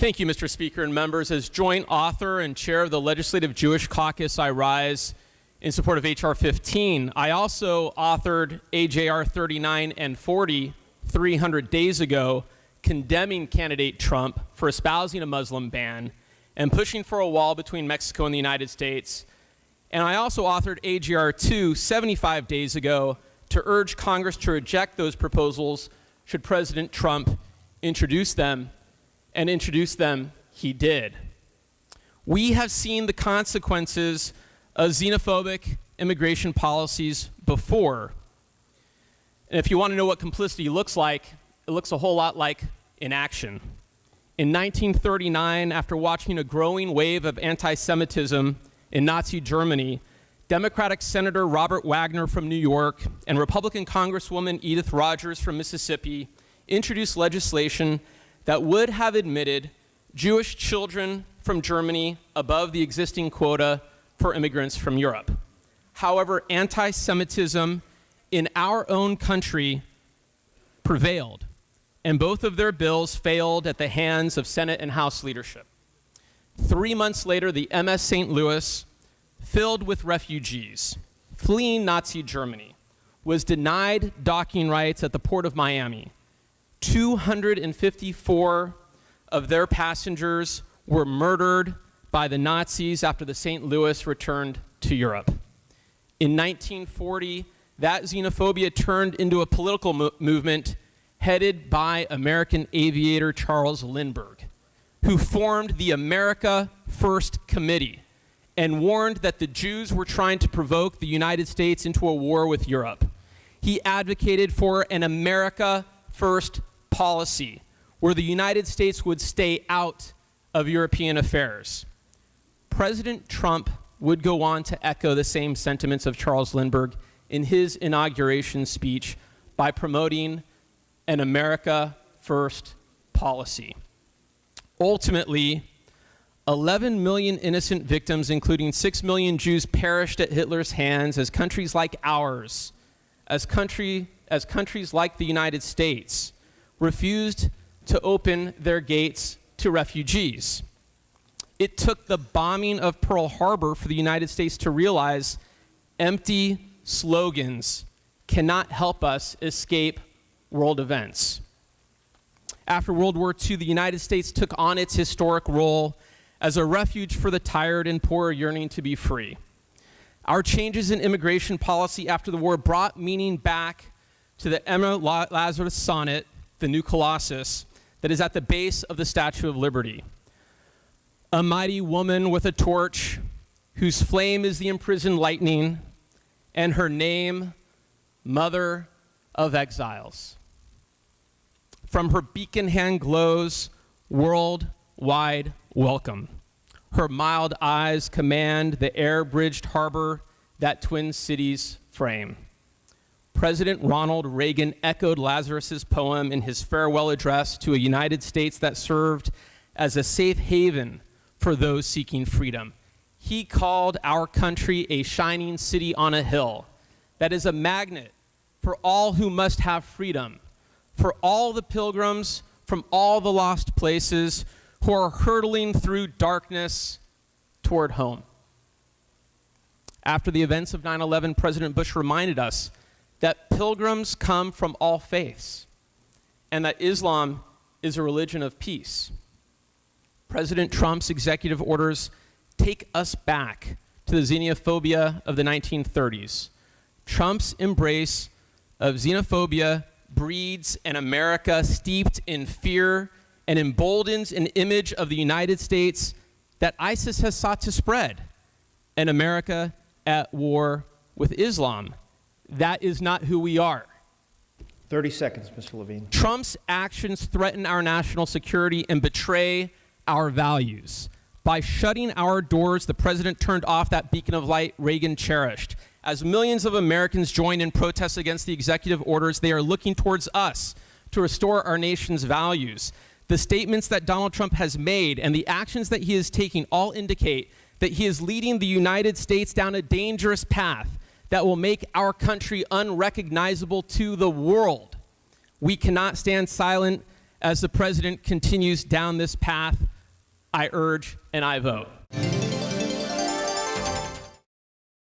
Thank you, Mr. Speaker and members. As joint author and chair of the Legislative Jewish Caucus, I rise in support of H.R. 15. I also authored AJR 39 and 40 300 days ago, condemning candidate Trump for espousing a Muslim ban and pushing for a wall between Mexico and the United States. And I also authored AJR 2 75 days ago to urge Congress to reject those proposals should President Trump introduce them, and introduce them he did. We have seen the consequences of xenophobic immigration policies before. And if you want to know what complicity looks like, it looks a whole lot like inaction. In 1939, after watching a growing wave of anti-Semitism in Nazi Germany, Democratic Senator Robert Wagner from New York and Republican Congresswoman Edith Rogers from Mississippi introduced legislation that would have admitted Jewish children from Germany above the existing quota for immigrants from Europe. However, anti-Semitism in our own country prevailed, and both of their bills failed at the hands of Senate and House leadership. 3 months later, the MS St. Louis, filled with refugees fleeing Nazi Germany, was denied docking rights at the port of Miami. 254 of their passengers were murdered by the Nazis after the St. Louis returned to Europe. In 1940, that xenophobia turned into a political movement headed by American aviator Charles Lindbergh, who formed the America First Committee and warned that the Jews were trying to provoke the United States into a war with Europe. He advocated for an America First policy where the United States would stay out of European affairs. President Trump would go on to echo the same sentiments of Charles Lindbergh in his inauguration speech by promoting an America First policy. Ultimately, 11 million innocent victims, including 6 million Jews, perished at Hitler's hands as countries like ours, as countries like the United States, refused to open their gates to refugees. It took the bombing of Pearl Harbor for the United States to realize empty slogans cannot help us escape world events. After World War II, the United States took on its historic role as a refuge for the tired and poor yearning to be free. Our changes in immigration policy after the war brought meaning back to the Emma Lazarus sonnet, the new Colossus, that is at the base of the Statue of Liberty. A mighty woman with a torch, whose flame is the imprisoned lightning, and her name, Mother of Exiles. From her beacon hand glows worldwide welcome. Her mild eyes command the air-bridged harbor that twin cities frame. President Ronald Reagan echoed Lazarus's poem in his farewell address to a United States that served as a safe haven for those seeking freedom. He called our country a shining city on a hill that is a magnet for all who must have freedom, for all the pilgrims from all the lost places who are hurtling through darkness toward home. After the events of 9/11, President Bush reminded us that pilgrims come from all faiths and that Islam is a religion of peace. President Trump's executive orders take us back to the xenophobia of the 1930s. Trump's embrace of xenophobia breeds an America steeped in fear and emboldens an image of the United States that ISIS has sought to spread, an America at war with Islam. That is not who we are. 30 seconds, Mr. Levine. Trump's actions threaten our national security and betray our values. By shutting our doors, the president turned off that beacon of light Reagan cherished. As millions of Americans join in protests against the executive orders, they are looking towards us to restore our nation's values. The statements that Donald Trump has made and the actions that he is taking all indicate that he is leading the United States down a dangerous path that will make our country unrecognizable to the world. We cannot stand silent as the president continues down this path I urge and I vote.